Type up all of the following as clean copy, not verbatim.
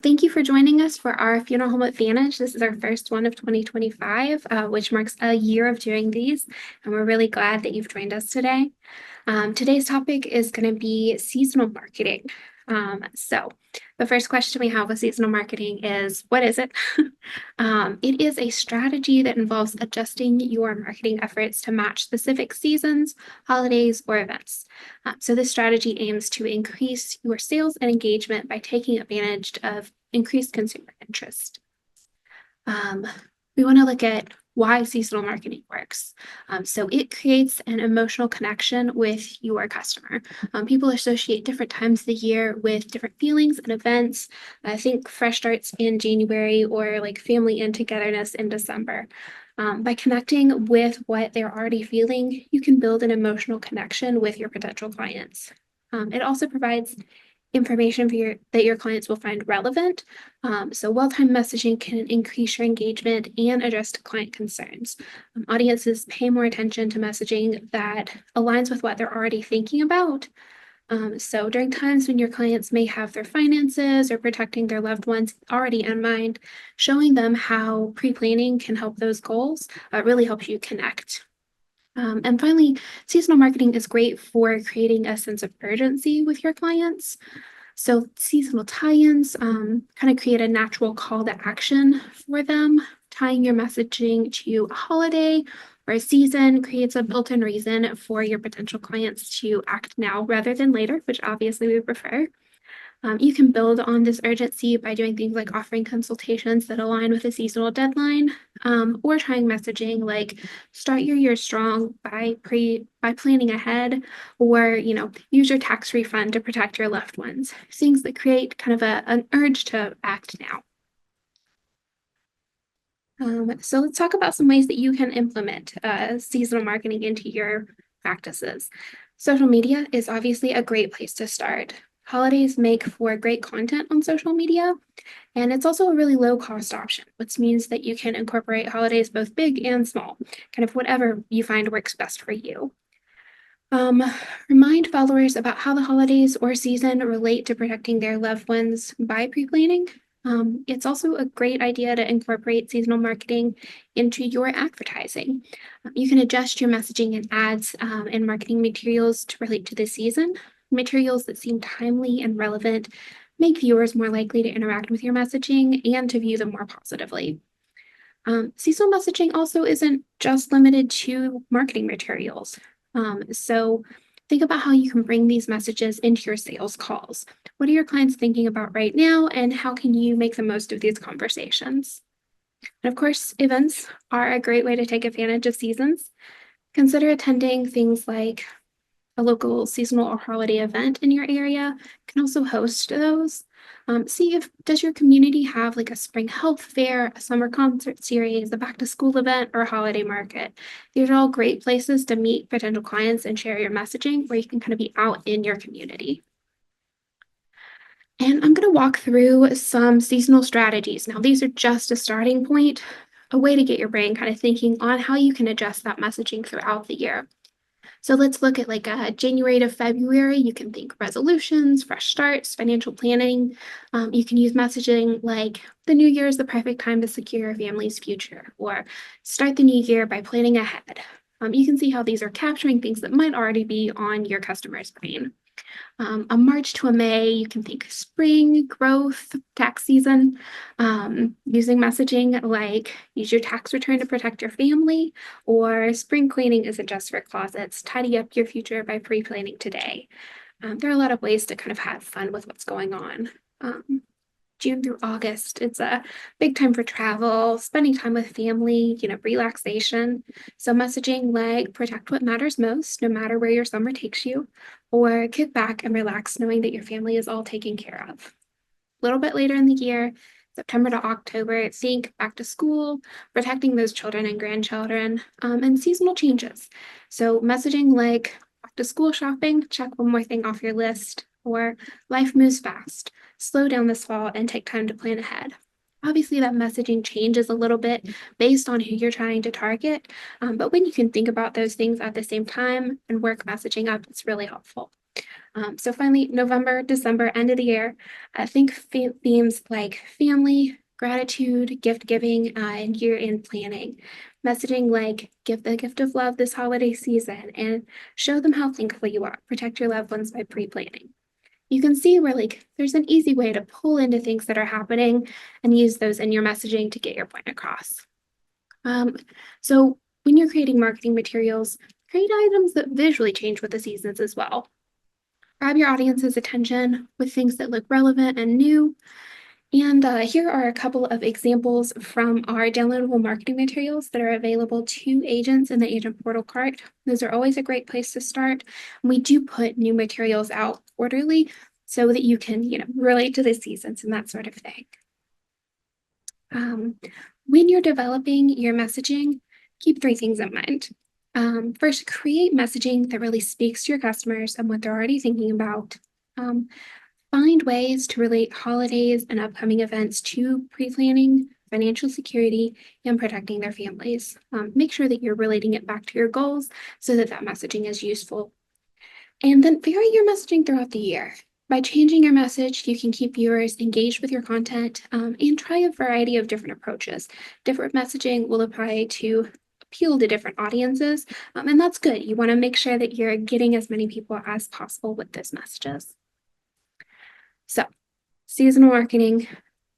Thank you for joining us for our Funeral Home Advantage. This is our first one of 2025, which marks a year of doing these, and we're really glad that you've joined us today. Today's topic is going to be seasonal marketing. So the first question we have with seasonal marketing is, what is it? It is a strategy that involves adjusting your marketing efforts to match specific seasons, holidays, or events. So this strategy aims to increase your sales and engagement by taking advantage of increased consumer interest. We want to look at why seasonal marketing works. So it creates an emotional connection with your customer. People associate different times of the year with different feelings and events. I think fresh starts in January or like family and togetherness in December. By connecting with what they're already feeling, you can build an emotional connection with your potential clients. It also provides information that your clients will find relevant. So well-timed messaging can increase your engagement and address client concerns. Audiences pay more attention to messaging that aligns with what they're already thinking about. So during times when your clients may have their finances or protecting their loved ones already in mind, showing them how pre-planning can help those goals really helps you connect. And finally, seasonal marketing is great for creating a sense of urgency with your clients. So seasonal tie-ins kind of create a natural call to action for them. Tying your messaging to a holiday or a season creates a built-in reason for your potential clients to act now rather than later, which obviously we prefer. You can build on this urgency by doing things like offering consultations that align with a seasonal deadline, or trying messaging like start your year strong by planning ahead, or use your tax refund to protect your loved ones. Things that create kind of an urge to act now. So let's talk about some ways that you can implement seasonal marketing into your practices. Social media is obviously a great place to start. Holidays make for great content on social media, and it's also a really low cost option, which means that you can incorporate holidays both big and small, kind of whatever you find works best for you. Um, Remind followers about how the holidays or season relate to protecting their loved ones by pre-planning. It's also a great idea to incorporate seasonal marketing into your advertising. You can adjust your messaging and ads and marketing materials to relate to the season. Materials that seem timely and relevant make viewers more likely to interact with your messaging and to view them more positively. Seasonal messaging also isn't just limited to marketing materials. So think about how you can bring these messages into your sales calls. What are your clients thinking about right now, and how can you make the most of these conversations? And of course, events are a great way to take advantage of seasons. Consider attending things like a local seasonal or holiday event in your area can also host those. See if does your community have like a spring health fair, a summer concert series, a back to school event, or a holiday market. These are all great places to meet potential clients and share your messaging where you can kind of be out in your community. And I'm going to walk through some seasonal strategies. Now, these are just a starting point, a way to get your brain kind of thinking on how you can adjust that messaging throughout the year. So let's look at like January to February. You can think resolutions, fresh starts, financial planning. You can use messaging like the new year is the perfect time to secure your family's future, or start the new year by planning ahead. You can see how these are capturing things that might already be on your customer's brain. A March to a May, you can think spring, growth, tax season, using messaging like use your tax return to protect your family, or spring cleaning isn't just for closets, tidy up your future by pre-planning today. There are a lot of ways to kind of have fun with what's going on. June through August, it's a big time for travel, spending time with family, relaxation. So messaging like protect what matters most, no matter where your summer takes you, or kick back and relax knowing that your family is all taken care of. A little bit later in the year, September to October, think back to school, protecting those children and grandchildren, and seasonal changes. So messaging like back to school shopping, check one more thing off your list, or life moves fast, slow down this fall and take time to plan ahead. Obviously, that messaging changes a little bit based on who you're trying to target, but when you can think about those things at the same time and work messaging up, it's really helpful. So finally, November, December, end of the year, think themes like family, gratitude, gift giving, and year-end planning. Messaging like give the gift of love this holiday season and show them how thankful you are. Protect your loved ones by pre-planning. You can see where there's an easy way to pull into things that are happening and use those in your messaging to get your point across. So when you're creating marketing materials, create items that visually change with the seasons as well. Grab your audience's attention with things that look relevant and new. And here are a couple of examples from our downloadable marketing materials that are available to agents in the agent portal cart. Those are always a great place to start. We do put new materials out quarterly so that you can, relate to the seasons and that sort of thing. When you're developing your messaging, keep three things in mind. First, create messaging that really speaks to your customers and what they're already thinking about. Find ways to relate holidays and upcoming events to pre-planning, financial security, and protecting their families. Make sure that you're relating it back to your goals so that messaging is useful. And then vary your messaging throughout the year. By changing your message, you can keep viewers engaged with your content and try a variety of different approaches. Different messaging will apply to appeal to different audiences, and that's good. You want to make sure that you're getting as many people as possible with those messages. So, seasonal marketing,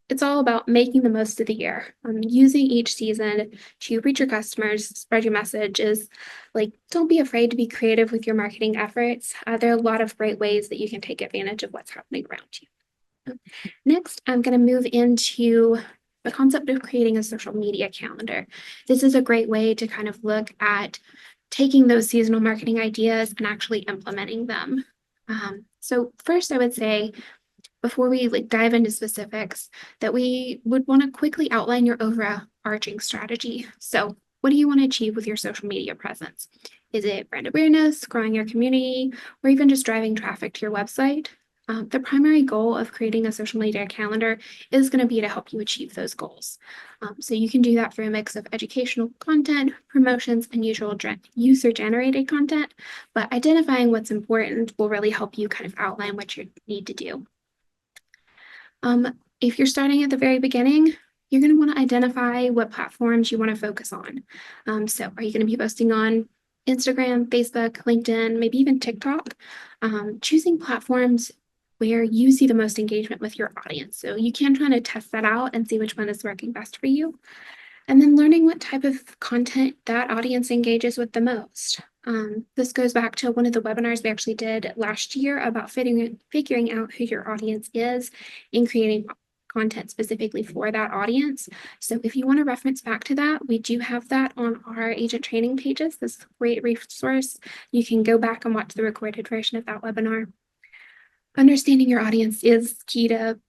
it's all about making the most of the year. Using each season to reach your customers, spread your messages. Don't be afraid to be creative with your marketing efforts. There are a lot of great ways that you can take advantage of what's happening around you. Next, I'm going to move into the concept of creating a social media calendar. This is a great way to kind of look at taking those seasonal marketing ideas and actually implementing them. So first, I would say, before we dive into specifics, that we would want to quickly outline your overarching strategy. So what do you want to achieve with your social media presence? Is it brand awareness, growing your community, or even just driving traffic to your website? The primary goal of creating a social media calendar is going to be to help you achieve those goals. So you can do that through a mix of educational content, promotions, and user-generated content, but identifying what's important will really help you kind of outline what you need to do. If you're starting at the very beginning, you're going to want to identify what platforms you want to focus on. So are you going to be posting on Instagram, Facebook, LinkedIn, maybe even TikTok? Choosing platforms where you see the most engagement with your audience. So you can try to test that out and see which one is working best for you. And then learning what type of content that audience engages with the most. This goes back to one of the webinars we actually did last year about figuring out who your audience is and creating content specifically for that audience. So if you want to reference back to that, we do have that on our agent training pages. This is a great resource. You can go back and watch the recorded version of that webinar. Understanding your audience is key to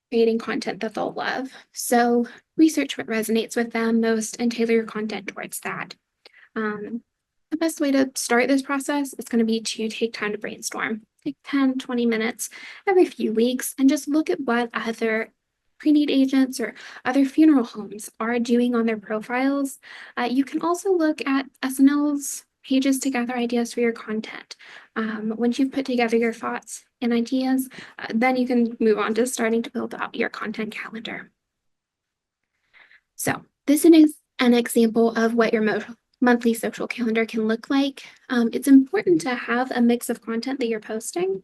creating content that they'll love. So research what resonates with them most and tailor your content towards that. The best way to start this process is going to be to take time to brainstorm. Take 10, 20 minutes every few weeks and just look at what other pre-need agents or other funeral homes are doing on their profiles. You can also look at SNL's pages to gather ideas for your content. Once you've put together your thoughts and ideas, then you can move on to starting to build out your content calendar. So this is an example of what your monthly social calendar can look like. It's important to have a mix of content that you're posting.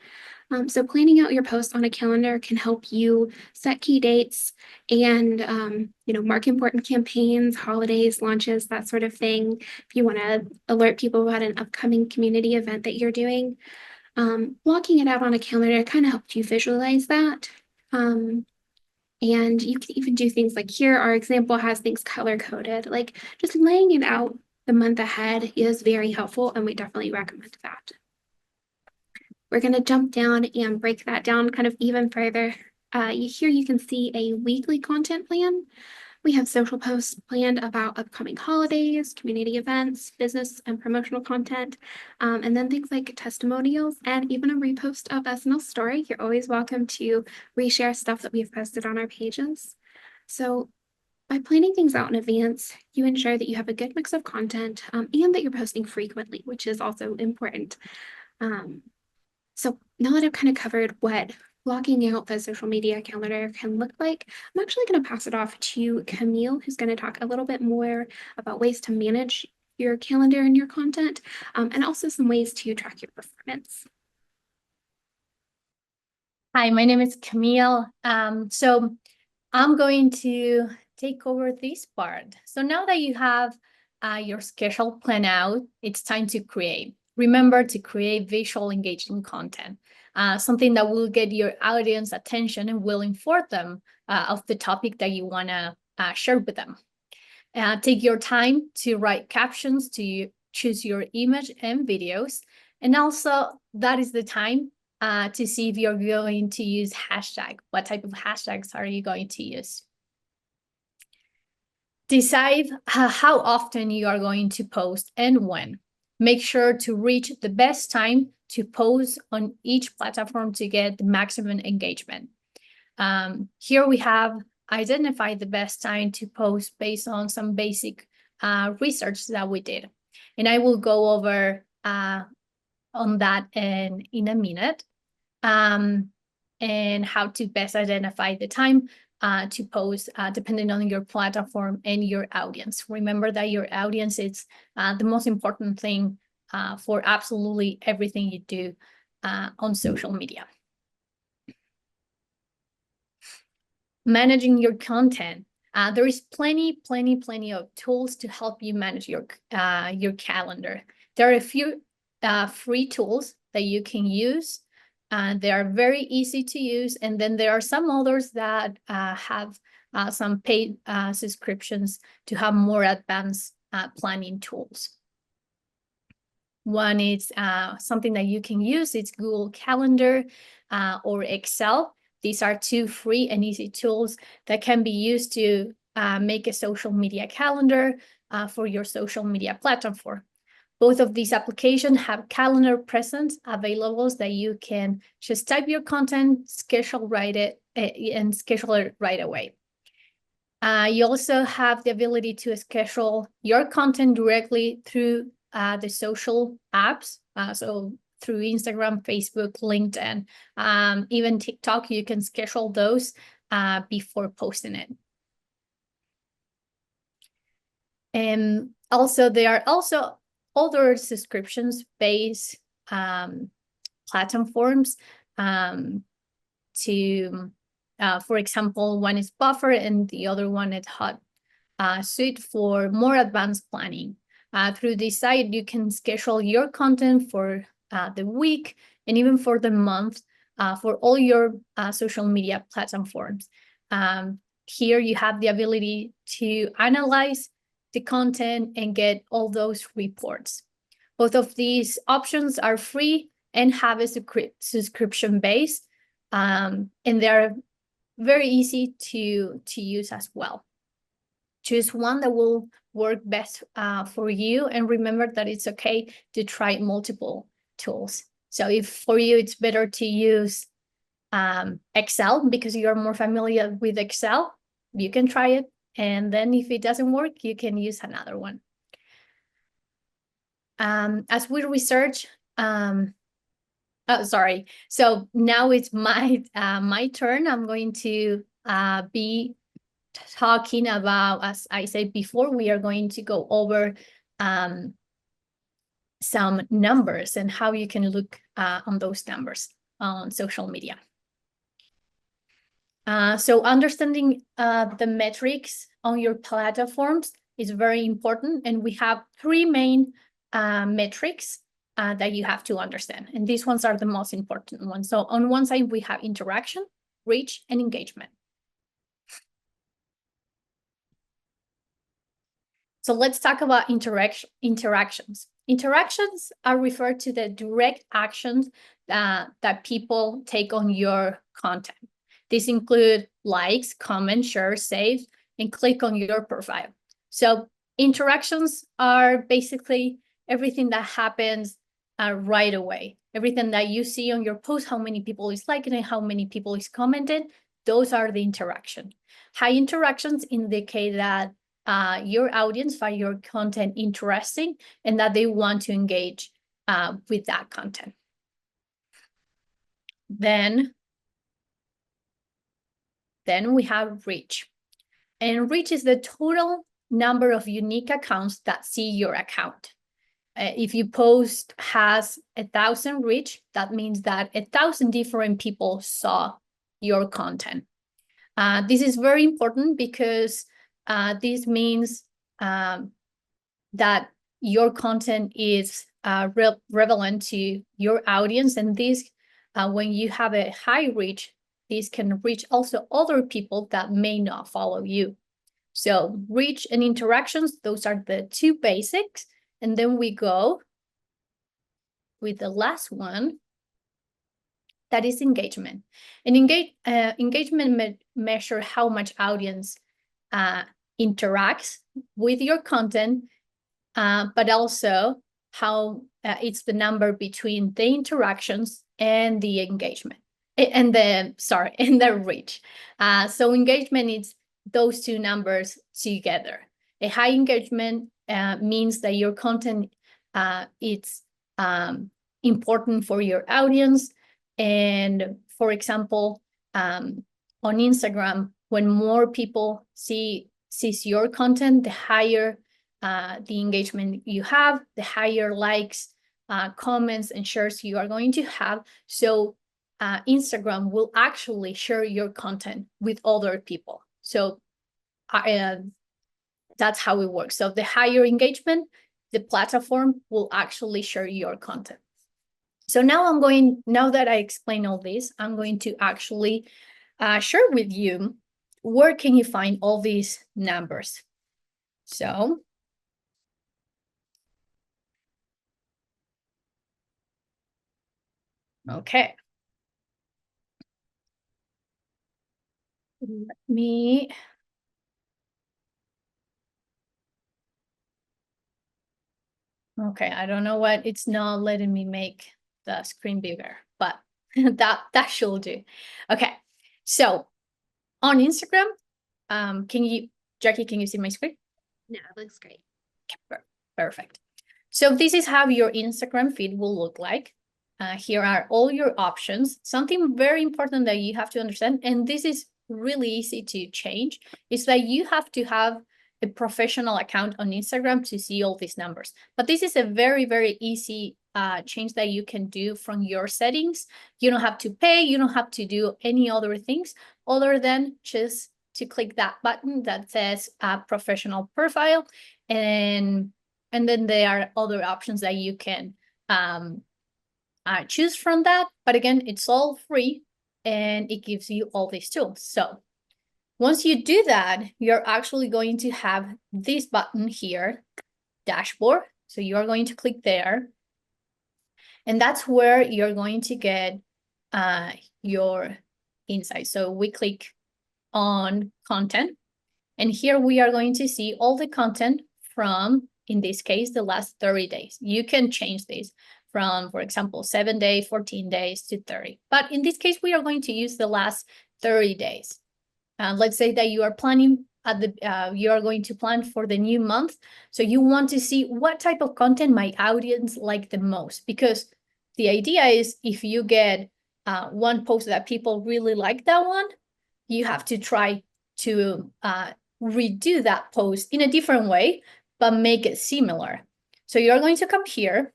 So planning out your posts on a calendar can help you set key dates and mark important campaigns, holidays, launches, that sort of thing. If you want to alert people about an upcoming community event that you're doing, blocking it out on a calendar kind of helps you visualize that. And you can even do things like here, our example has things color coded, just laying it out the month ahead is very helpful, and we definitely recommend that. We're going to jump down and break that down kind of even further. Here you can see a weekly content plan. We have social posts planned about upcoming holidays, community events, business and promotional content, and then things like testimonials and even a repost of SNL story. You're always welcome to reshare stuff that we've posted on our pages. So by planning things out in advance, you ensure that you have a good mix of content and that you're posting frequently, which is also important. So now that I've kind of covered what blocking out the social media calendar can look like, I'm actually going to pass it off to Camille, who's going to talk a little bit more about ways to manage your calendar and your content, and also some ways to track your performance. Hi, my name is Camille. So I'm going to take over this part. So now that you have your schedule planned out, it's time to create. Remember to create visual engaging content, something that will get your audience attention and will inform them of the topic that you want to share with them. Take your time to write captions, to choose your image and videos. And also that is the time to see if you're going to use hashtag. What type of hashtags are you going to use? Decide how often you are going to post and when. Make sure to reach the best time to post on each platform to get the maximum engagement. Here we have identified the best time to post based on some basic research that we did. And I will go over on that in a minute, and how to best identify the time to post depending on your platform and your audience. Remember that your audience is the most important thing for absolutely everything you do on social media. Managing your content. There is plenty of tools to help you manage your calendar. There are a few free tools that you can use. They are very easy to use. And then there are some others that have some paid subscriptions to have more advanced planning tools. One is something that you can use. It's Google Calendar or Excel. These are two free and easy tools that can be used to make a social media calendar for your social media platform. Both of these applications have calendar presence available that you can just type your content, schedule and schedule it right away. You also have the ability to schedule your content directly through the social apps. So through Instagram, Facebook, LinkedIn, even TikTok, you can schedule those before posting it. And also, there are also other subscriptions-based platforms for example, one is Buffer and the other one is Hootsuite for more advanced planning. Through this site, you can schedule your content for the week and even for the month for all your social media platforms. Here you have the ability to analyze the content and get all those reports. Both of these options are free and have a subscription base, and they're very easy to use as well. Choose one that will work best for you, and remember that it's okay to try multiple tools. So if for you it's better to use Excel because you're more familiar with Excel, you can try it. And then if it doesn't work, you can use another one. As we research, oh, sorry. So now it's my turn. I'm going to be talking about, as I said before, we are going to go over some numbers and how you can look on those numbers on social media. So understanding the metrics on your platforms is very important. And we have three main metrics that you have to understand. And these ones are the most important ones. So on one side, we have interaction, reach, and engagement. So let's talk about interactions. Interactions are referred to the direct actions that people take on your content. These include likes, comments, share, save, and click on your profile. So interactions are basically everything that happens right away. Everything that you see on your post, how many people is liking it, how many people is commented, those are the interaction. High interactions indicate that your audience find your content interesting and that they want to engage with that content. Then we have reach. And reach is the total number of unique accounts that see your account. If your post has 1,000 reach, that means that 1,000 different people saw your content. This is very important because this means that your content is relevant to your audience. And this, when you have a high reach, this can reach also other people that may not follow you. So reach and interactions, those are the two basics. And then we go with the last one, that is engagement. And engagement measure how much audience interacts with your content, but also how it's the number between the interactions and the engagement and the reach. So engagement is those two numbers together. A high engagement means that your content it's important for your audience. And for example, on Instagram, when more people sees your content, the higher the engagement you have, the higher likes, comments, and shares you are going to have. So Instagram will actually share your content with other people. So that's how it works. So the higher engagement, the platform will actually share your content. So now now that I explained all this, I'm going to actually share with you where can you find all these numbers. So okay. Let me. Okay, I don't know what, it's not letting me make the screen bigger, but that should do. Okay, so on Instagram, Jackie, can you see my screen? No, it looks great. Okay, perfect. So this is how your Instagram feed will look like. Here are all your options. Something very important that you have to understand, and this is really easy to change, is that you have to have a professional account on Instagram to see all these numbers. But this is a very, very easy change that you can do from your settings. You don't have to pay, you don't have to do any other things other than just to click that button that says professional profile. And then there are other options that you can choose from that. But again, it's all free and it gives you all these tools. So once you do that, you're actually going to have this button here, dashboard. So you are going to click there. And that's where you're going to get your insights. So we click on content. And here we are going to see all the content from, in this case, the last 30 days. You can change this from, for example, 7 days, 14 days to 30. But in this case, we are going to use the last 30 days. Let's say that you are planning you are going to plan for the new month. So you want to see what type of content my audience like the most, because the idea is if you get one post that people really like that one, you have to try to redo that post in a different way, but make it similar. So you're going to come here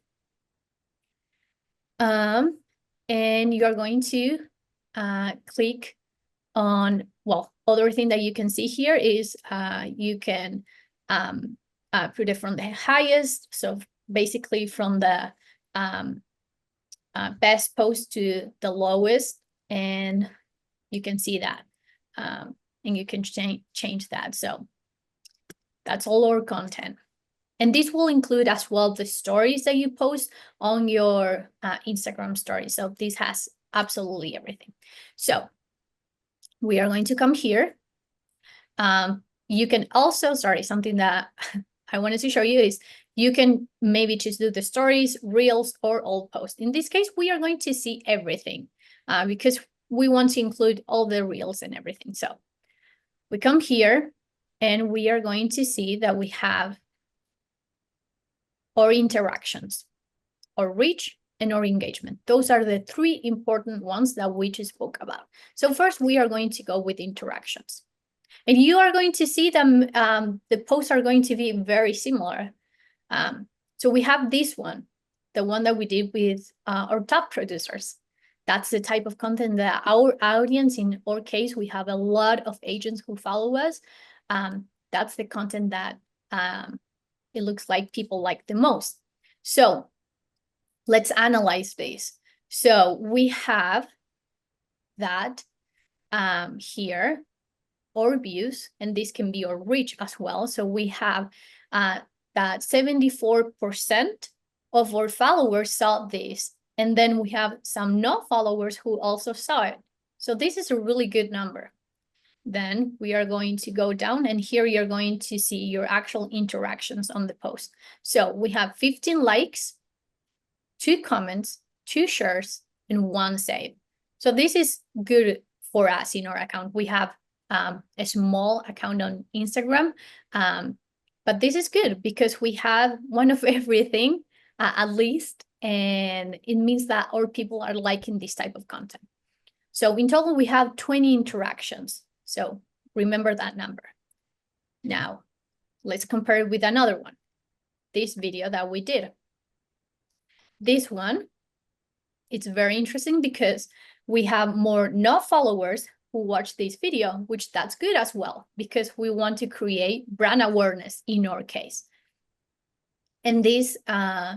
and you're going to click on, well, other thing that you can see here is you can put it from the highest. So basically from the best post to the lowest, and you can see that. And you can change that. So that's all our content. And this will include as well the stories that you post on your Instagram story. So this has absolutely everything. So we are going to come here. You can also, something that I wanted to show you is you can maybe just do the stories, reels, or all posts. In this case, we are going to see everything because we want to include all the reels and everything. So we come here and we are going to see that we have our interactions, our reach, and or engagement. Those are the three important ones that we just spoke about. So first, we are going to go with interactions. And you are going to see them, the posts are going to be very similar. So we have this one, the one that we did with our top producers. That's the type of content that our audience, in our case, we have a lot of agents who follow us. That's the content that it looks like people like the most. So let's analyze this. So we have that here, or views, and this can be our reach as well. So we have that 74% of our followers saw this. And then we have some no followers who also saw it. So this is a really good number. Then we are going to go down, and here you're going to see your actual interactions on the post. So we have 15 likes, 2 comments, 2 shares, and 1 save. So this is good for us in our account. We have a small account on Instagram, but this is good because we have one of everything at least, and it means that our people are liking this type of content. So in total, we have 20 interactions. So remember that number. Now, let's compare it with another one, this video that we did. This one, it's very interesting because we have more no followers who watch this video, which that's good as well, because we want to create brand awareness in our case. And this,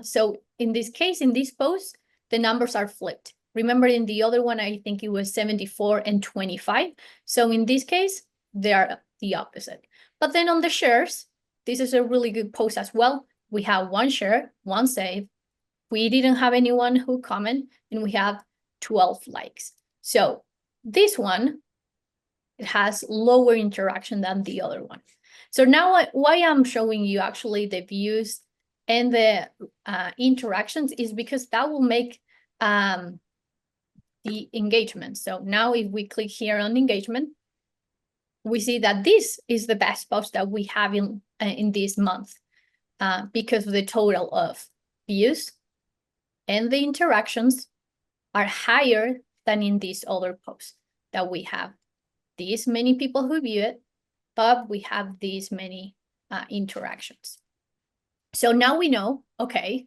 so in this case, in this post, the numbers are flipped. Remember in the other one, I think it was 74 and 25. So in this case, they are the opposite. But then on the shares, this is a really good post as well. We have 1 share, 1 save. We didn't have anyone who comment, and we have 12 likes. So this one, it has lower interaction than the other one. So now why I'm showing you actually the views and the interactions is because that will make the engagement. So now if we click here on engagement, we see that this is the best post that we have in this month because of the total of views and the interactions are higher than in this other post that we have these many people who view it, but we have these many interactions. So now we know, okay,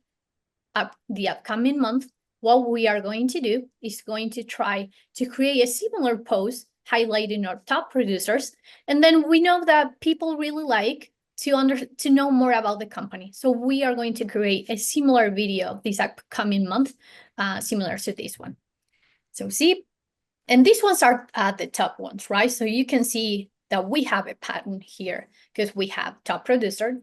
the upcoming month, what we are going to do is going to try to create a similar post highlighting our top producers. And then we know that people really like to know more about the company. So we are going to create a similar video this upcoming month, similar to this one. So see, and these ones are the top ones, right? So you can see that we have a pattern here because we have top producer,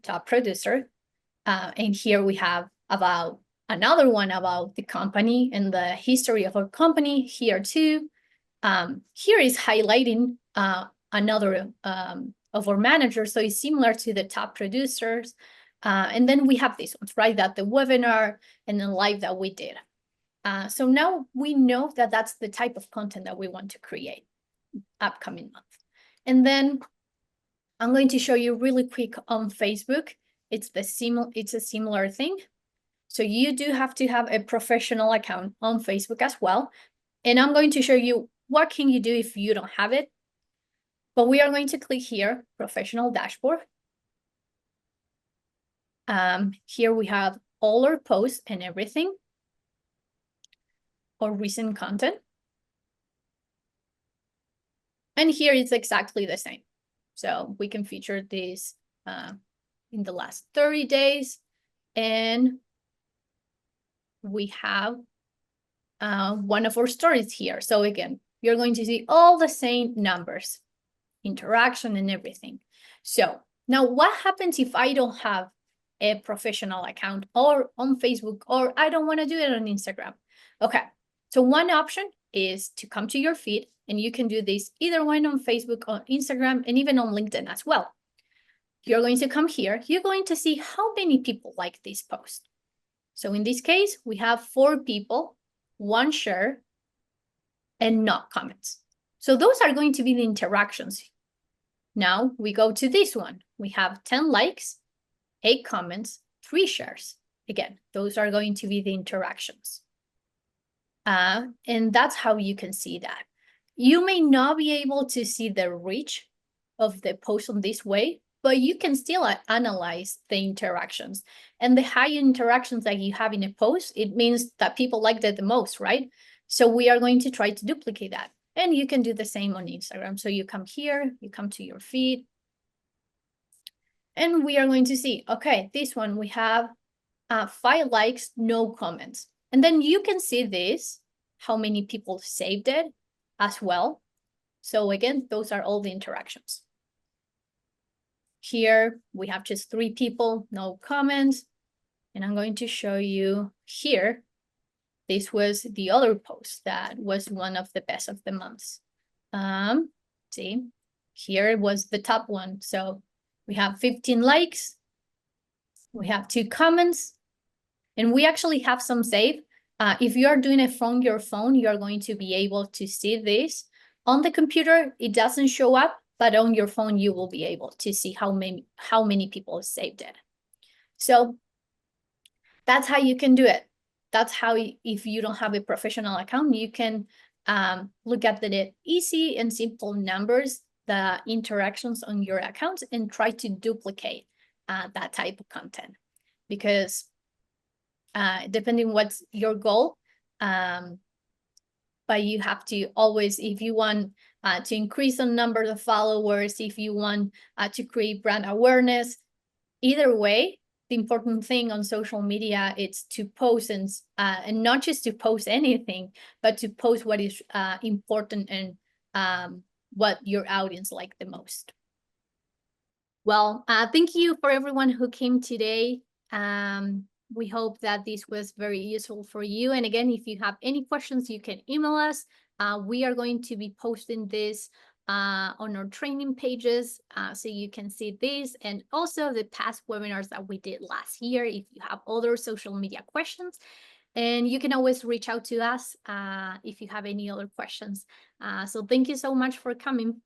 and here we have about another one about the company and the history of our company here too. Here is highlighting another of our managers, so it's similar to the top producers. And then we have these ones, right? That the webinar and the live that we did. So now we know that that's the type of content that we want to create upcoming month. And then I'm going to show you really quick on Facebook. It's a similar thing. So you do have to have a professional account on Facebook as well. And I'm going to show you what can you do if you don't have it. But we are going to click here, professional dashboard. Here we have all our posts and everything, or recent content. And here it's exactly the same. So we can feature this in the last 30 days. And we have one of our stories here. So again, you're going to see all the same numbers, interaction and everything. So now what happens if I don't have a professional account or on Facebook, or I don't want to do it on Instagram? Okay, so one option is to come to your feed, and you can do this either one on Facebook, on Instagram, and even on LinkedIn as well. You're going to come here. You're going to see how many people like this post. So in this case, we have 4 people, 1 share, and no comments. So those are going to be the interactions. Now we go to this one. We have 10 likes, 8 comments, 3 shares. Again, those are going to be the interactions. And that's how you can see that. You may not be able to see the reach of the post on this way, but you can still analyze the interactions. And the high interactions that you have in a post, it means that people liked it the most, right? So we are going to try to duplicate that. And you can do the same on Instagram. So you come here, you come to your feed, and we are going to see, okay, this one we have 5 likes, no comments. And then you can see this, how many people saved it as well. So again, those are all the interactions. Here we have just 3 people, no comments. And I'm going to show you here. This was the other post that was one of the best of the months. See, here was the top one. So we have 15 likes. We have 2 comments. And we actually have some saved. If you are doing it from your phone, you are going to be able to see this. On the computer, it doesn't show up, but on your phone, you will be able to see how many people saved it. So that's how you can do it. That's how, if you don't have a professional account, you can look at the easy and simple numbers, the interactions on your account, and try to duplicate that type of content. Because depending what's your goal, but you have to always, if you want to increase the number of followers, if you want to create brand awareness, either way, the important thing on social media is to post and not just to post anything, but to post what is important and what your audience like the most. Well, thank you for everyone who came today. We hope that this was very useful for you. And again, if you have any questions, you can email us. We are going to be posting this on our training pages, so you can see this and also the past webinars that we did last year if you have other social media questions. And you can always reach out to us if you have any other questions. So thank you so much for coming.